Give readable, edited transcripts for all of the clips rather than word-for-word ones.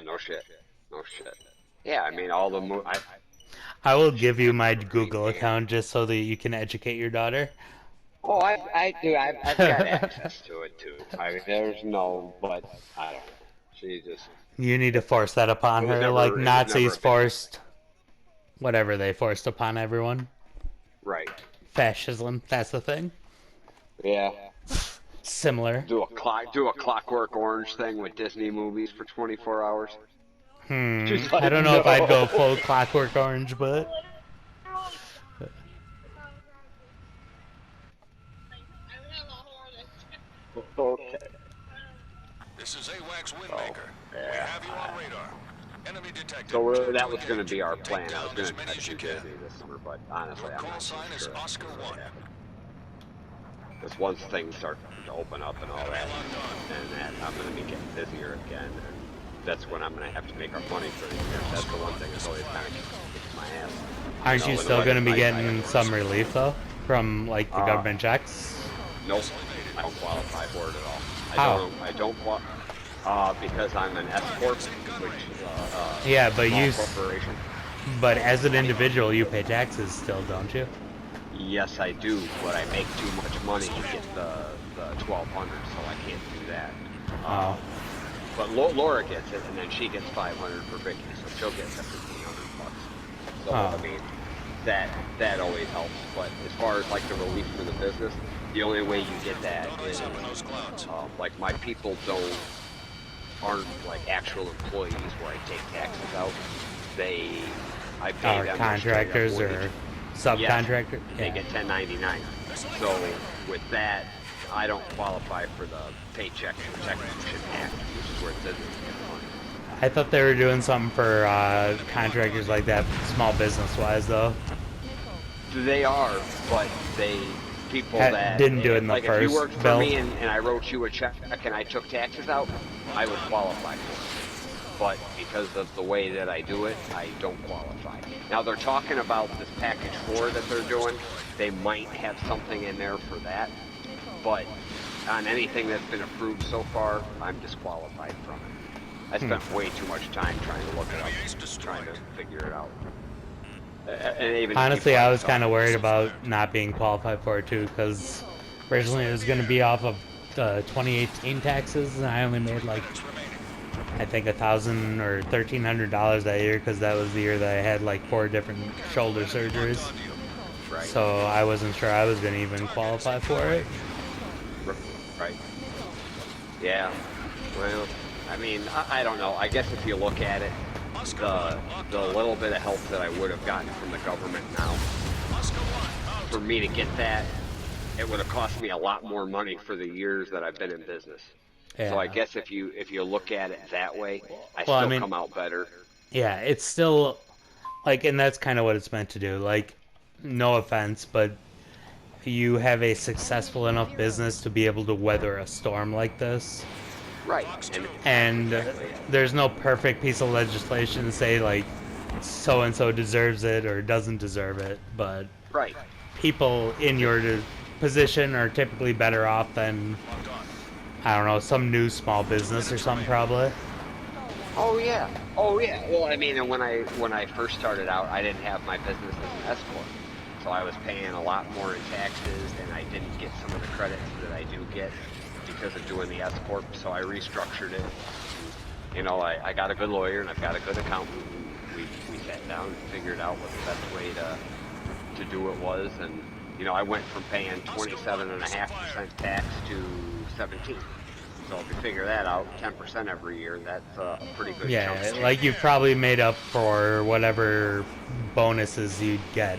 no shit. No shit. Yeah, I mean, all the I will give you my Green Google Man. account just so that you can educate your daughter. Oh, I do. I've got access to it too. I mean, there's no, but I don't know. She just, You need to force that upon her, like it was never Nazis a big forced whatever they forced upon everyone. right. Fascism, that's the thing. Yeah. Similar. Do a Clockwork Orange thing with Disney movies for 24 hours. She's I like, don't know if I'd go no. full Clockwork Orange, but Okay. This is AWACS So, Windmaker. We yeah. have you on radar. Enemy detected. So Check that to was going to be engage. our Take plan. I was down going as to many try to as you do can. Disney this summer, but Your honestly, I'm call not too sign is sure it's Oscar going to really 1. happen. Because once things start to open up and all Enemy that, locked on. and that I'm going to be getting busier again, and that's when I'm going to have to make our money for the year. That's the one thing that's always kind of kicks my ass. aren't you In the still going weather to be nights, I getting some relief though from like the uh, government checks? nope, I don't qualify for it at all. How? I don't qualify. Because I'm an S corp, which is Yeah, a but small corporation. but as an individual, you pay taxes still, don't you? Yes, I do, but I make too much money to get the 1,200, so I can't do that. Oh, But Laura gets it, and then she gets 500 for Vicky, so she'll get the 1,500 bucks. So oh, I mean, that always helps. But as far as like the relief for the business, the only way you get that is Up in those clouds. like my people aren't like actual employees where I take taxes out. They I pay or them a straight up contractors wage. or Yes, subcontractor? they Yeah. get 1099. So with that, I don't qualify for the Paycheck Protection Act, which is where it says you get the money. I thought they were doing something for contractors like that, small business wise though. They are, but people that, Didn't do it in the like if you first worked for bill. me and I wrote you a check and I took taxes out, I would qualify for it. But because of the way that I do it, I don't qualify. Now they're talking about this package 4 that they're doing. They might have something in there for that, but on anything that's been approved so far, I'm disqualified from it. I spent way too much time trying to look it up, trying to figure it out. And even the Honestly, people I I was was kind of talking worried to. about not being qualified for it too, because originally it was going to be off of 2018 taxes, and I only made like I think $1,000 or $1,300 that year, because that was the year that I had like 4 different shoulder surgeries. Right, So I wasn't sure I was going to even qualify for it. right. Yeah. Well, I mean, I don't know. I guess if you look at it, the little bit of help that I would have gotten from the government now, for me to get that, it would have cost me a lot more money for the years that I've been in business. So I Yeah. guess if you look at it that way, I Well, I still mean, come out better. yeah, it's still like, and that's kind of what it's meant to do. Like, no offense, but you have a successful enough business to be able to weather a storm like this. Right. And that's And exactly it. there's no perfect piece of legislation to say like so and so deserves it or doesn't deserve it, but Right. people in your position are typically better off than I don't know, some new small business or something probably. Oh yeah. Oh yeah. Well, I mean, and when I first started out, I didn't have my business as an S corp, so I was paying a lot more in taxes, and I didn't get some of the credits that I do get because of doing the S corp. So I restructured it. You know, I got a good lawyer and I've got a good accountant. We sat down and figured out what the best way to do it was, and you know, I went from paying 27.5% tax to 17. So if you figure that out, 10% every year, that's a pretty good chunk Yeah, of like change. you've probably made up for whatever bonuses you'd get.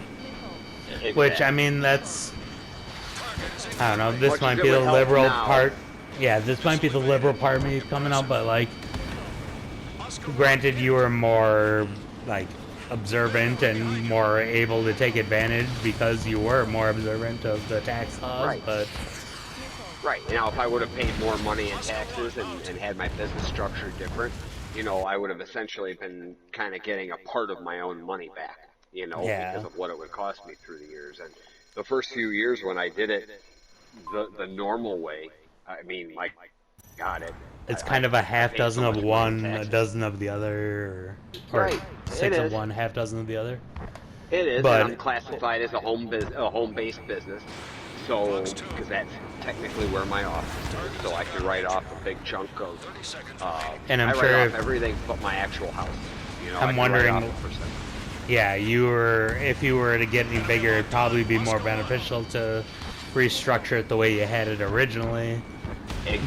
Which I Exactly. mean that's I don't know, this Much as might it be would the help liberal now, part. Yeah, this might be the liberal part of me coming out, but like granted you were more like observant and more able to take advantage because you were more observant of the tax laws, right, but right. Now, if I would have paid more money in taxes and had my business structured different, you know, I would have essentially been kind of getting a part of my own money back, you know, because yeah. of what it would cost me through the years. And the first few years when I did it the normal way, I mean, my got it. It's kind of a half pay dozen so of much more in one, a taxes. dozen of the other, or Right, six it of is. one, half dozen of the other. It is, and I'm But classified as a home-based business. So, because that's technically where my office is, so I can write off a big chunk of. 30 seconds Uh, remaining. and I'm I write sure off everything but my actual house. You know, I I'm can write off wondering, a percent. yeah, if you were to get any bigger, it'd probably be more beneficial to restructure it the way you had it originally.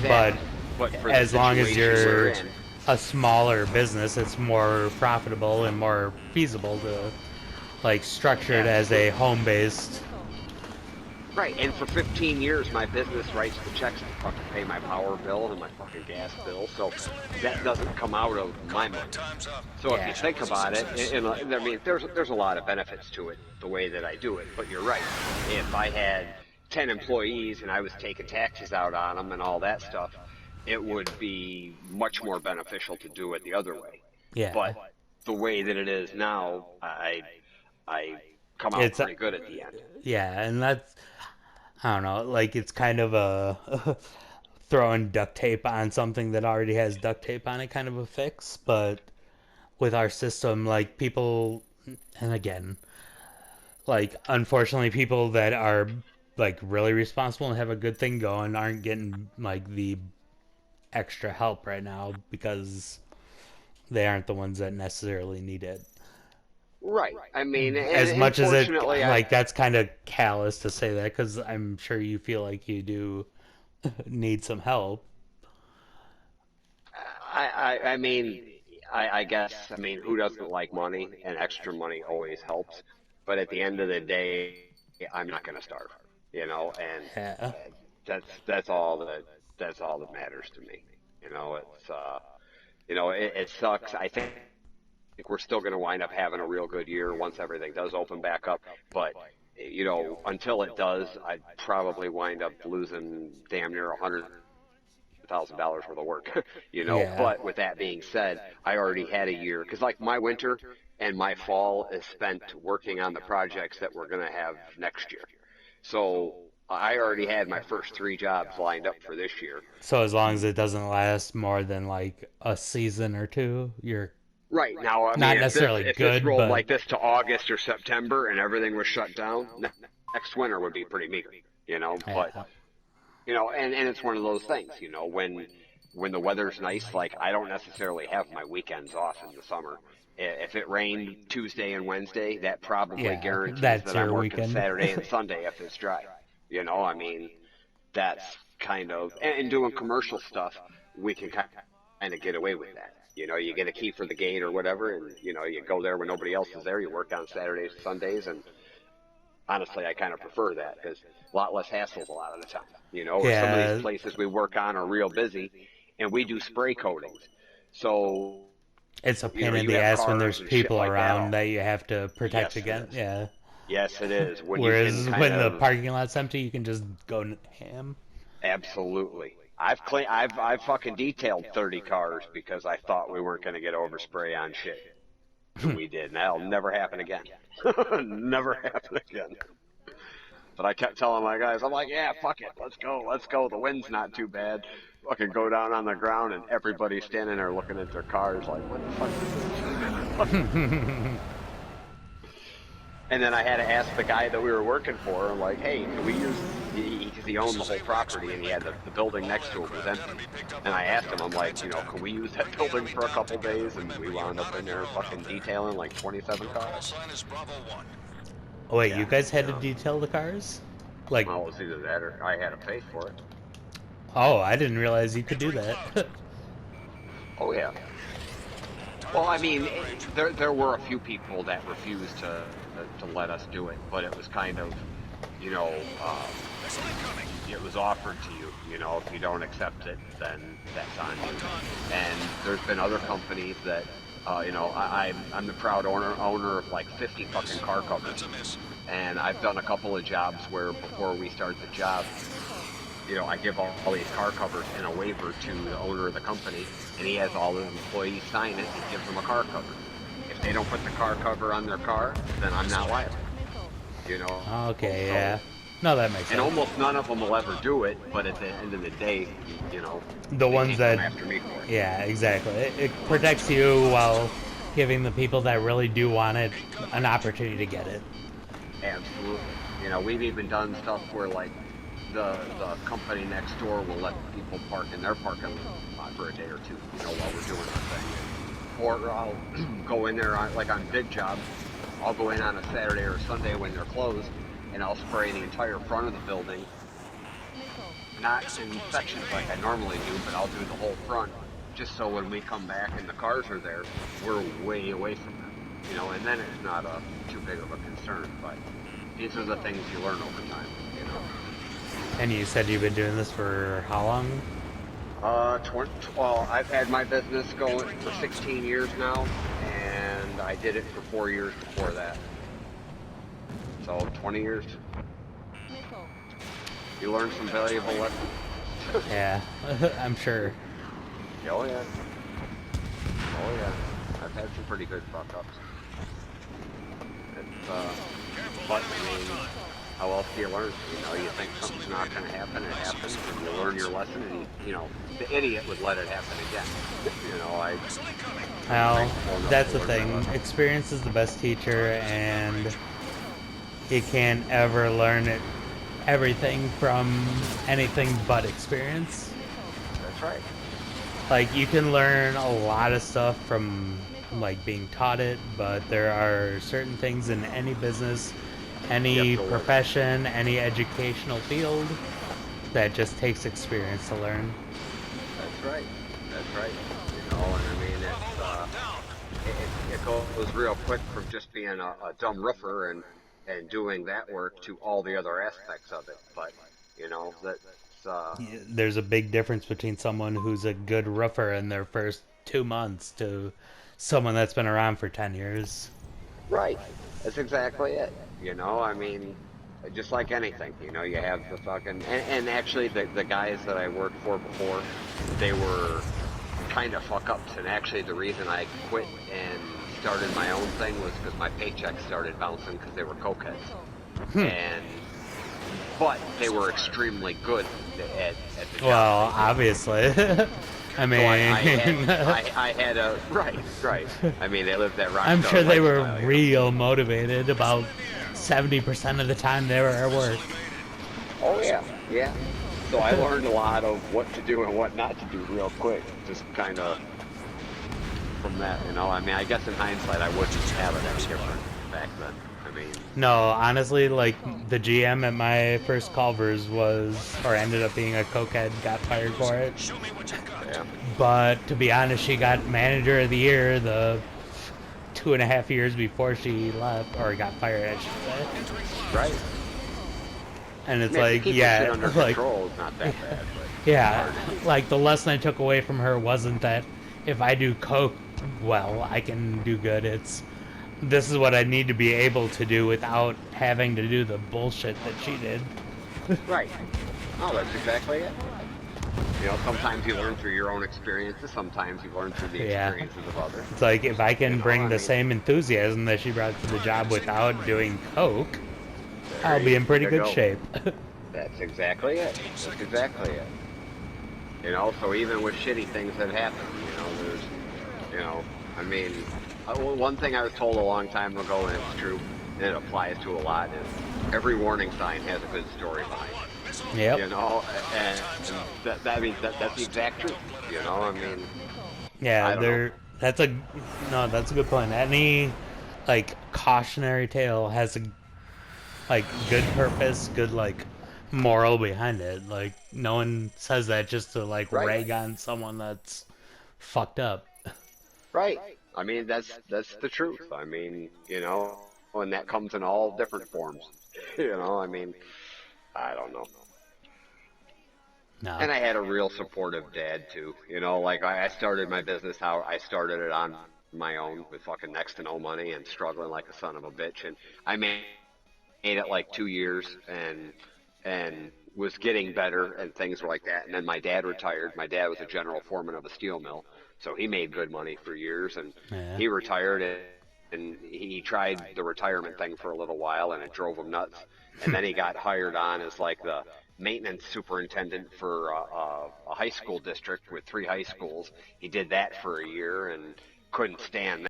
But Exactly. But for the as long as situation we're you're in, a smaller business, it's more profitable and more feasible to like structure it as a absolutely. home-based. Right, and for 15 years, my business writes the checks to fucking pay my power bill and my fucking gas bill, so that doesn't come out of my Combat money. time's up. So if you Yeah. think Was a about it, success. I mean, there's a lot of benefits to it, the way that I do it. But you're right. If I had 10 employees and I was taking taxes out on them and all that stuff, it would be much more beneficial to do it the other way. Yeah. But the way that it is now, I come out It's pretty good at the end. yeah, and that's I don't know, like it's kind of a throwing duct tape on something that already has duct tape on it kind of a fix, but with our system, like people, and again, like unfortunately, people that are like really responsible and have a good thing going aren't getting like the extra help right now because they aren't the ones that necessarily need it. Right. I mean, As and much as it, fortunately, like, that's kind of callous to say that because I'm sure you feel like you do need some help. I mean, I guess, I mean, who doesn't like money? And extra money always helps. But at the end of the day, I'm not going to starve, you know, and Yeah. that's all that's all that matters to me. You know, it sucks. I think we're still going to wind up having a real good year once everything does open back up. But until it does, I'd probably wind up losing damn near $100,000 worth of work, Yeah. But with that being said, I already had a year because like my winter and my fall is spent working on the projects that we're going to have next year. So I already had my first three jobs lined up for this year. So as long as it doesn't last more than like a season or two, you're Right now, I mean, not necessarily if this good, rolled but like this to August or September and everything was shut down, next winter would be pretty meager, But yeah. and it's one of those things, when the weather's nice, like I don't necessarily have my weekends off in the summer. If it rained Tuesday and Wednesday, that probably Yeah, guarantees that's that I'm your working weekend. Saturday and Sunday if it's dry. I mean, that's kind of and doing commercial stuff, we can kind of get away with that. You get a key for the gate or whatever, and you go there when nobody else is there. You work on Saturdays, Sundays, and honestly, I kind of prefer that because a lot less hassles a lot of the time. Or some of these Yeah, places we work on are real busy, and we do spray coatings. So, it's a pain in you the have ass when cars there's and shit people like that. around that you have to protect Yes, it against. is. Yeah. Yes, it is. When you can Whereas kind when the of parking lot's empty, you can just go ham. absolutely. I've fucking detailed 30 cars because I thought we weren't going to get overspray on shit, and we did. And that'll never happen again. Never happen again. But I kept telling my guys, I'm like, yeah, fuck it, let's go, let's go. The wind's not too bad. Fucking go down on the ground, and everybody's standing there looking at their cars like, what the fuck is this? And then I had to ask the guy that we were working for, I'm like, hey, can we use, because he owned the whole property and he had the building next to it was empty. And I asked him, I'm like, can we use that building for a couple days? And we wound up in there fucking detailing like 27 Call cars. sign is Bravo 1. Oh wait, Yeah, you guys had to detail the cars? Like, Well, it was either that or I had to pay for it. oh, I didn't realize you could do that. Oh, yeah. Well, I mean, there were a few people that refused to let us do it, but it was kind of, it was offered to you. If you don't accept it, then that's on you. And there's been other companies that, I'm the proud owner of like 50 fucking car covers, That's a miss. and I've done a couple of jobs where before we start the job, I give all these car covers and a waiver to the owner of the company, and he has all the employees sign it and gives them a car cover. If they don't put the car cover on their car, then I'm not liable. Okay, So, yeah. No, that makes And sense. almost none of them will ever do it, but at the end of the day, you know, The they ones can't come that, after me for it. yeah, exactly. It protects you while giving the people that really do want it an opportunity to get it. Absolutely. You know, we've even done stuff where like the company next door will let people park in their parking lot for a day or two, you know, while we're doing our thing. Or I'll go in there on, like on big jobs. I'll go in on a Saturday or a Sunday when they're closed, and I'll spray the entire front of the building. Not in sections like I normally do, but I'll do the whole front, just so when we come back and the cars are there, we're way away from them. You know, and then it's not too big of a concern. But these are the things you learn over time. You know. And you said you've been doing this for how long? Well, I've had my business going for 16 years now, and I did it for 4 years before that. So 20 years. You learn some valuable lessons. Yeah, I'm sure. Oh yeah. Oh yeah. I've had some pretty good fuck ups. It's but I mean, how else do you learn? You know, you think something's not going to happen, it happens, and you learn your lesson, and you know, the idiot would let it happen again. You know, Well, thankful that's to the learn that thing. lesson. Experience is the best teacher, and you can't ever learn it everything from anything but experience. That's right. Like, you can learn a lot of stuff from like being taught it, but there are certain things in any business, You have any to learn. profession, any educational field that just takes experience to learn. That's right. That's right. You know, and I mean, it goes real quick from just being a dumb roofer and doing that work to all the other aspects of it. But you know, that's There's a big difference between someone who's a good roofer in their first 2 months to someone that's been around for 10 years. right. That's exactly it. You know, I mean, just like anything, you know, you have the fucking and actually the guys that I worked for before, they were kind of fuck ups, and actually the reason I quit and started my own thing was because my paychecks started bouncing because they were cokeheads, and but they were extremely good at the job Well, they did. obviously. I So mean, I had a right. I mean, they lived that rock I'm star sure they were lifestyle, you know. real motivated about 70% of the time they were at work. Oh yeah, yeah. So I learned a lot of what to do and what not to do real quick, just kind of from that, you know. I mean, I guess in hindsight, I wouldn't have it any different back then. I mean, No, honestly, like the GM at my first Culver's was, or ended up being a cokehead, got fired for it. Show me what you've got. yeah, But to be honest, she got manager of the year the 2.5 years before she left, or got fired, I should say. right. And I it's mean, if you like, keep your shit yeah, under like, control, it's not that bad. But yeah, it's hard to do. like the lesson I took away from her wasn't that if I do coke well, I can do good. It's this is what I need to be able to do without having to do the bullshit that she did. Right. Oh, that's exactly it. You know, sometimes you learn through your own experiences. Sometimes you learn through the Yeah. experiences of others. It's like if I can You know, bring I the mean- same enthusiasm that she brought to the job without doing coke, There I'll be in pretty you good go. shape. That's exactly it. That's exactly it. You know, so even with shitty things that happen, you know, there's, you know, I mean, well, one thing I was told a long time ago, and it's true, and it applies to a lot, is every warning sign has a good story behind it. Yep. You know, and that means that's the exact truth. You know, I mean, Yeah, I don't know. that's a no, that's a good point. Any like cautionary tale has a like good purpose, good like moral behind it. Like no one says that just to like Right. rag on someone that's fucked up. Right. I mean, that's the truth. I mean, you know, and that comes in all different forms. You know, I mean, I don't know. No. And I had a real supportive dad too. You know, like I started my business how I started it on my own with fucking next to no money and struggling like a son of a bitch. And I made it like 2 years and was getting better and things were like that. And then my dad retired. My dad was a general foreman of a steel mill, so he made good money for years. And Yeah. he retired and he tried the retirement thing for a little while and it drove him nuts. and then he got hired on as like the maintenance superintendent for a high school district with 3 high schools. He did that for a year and couldn't stand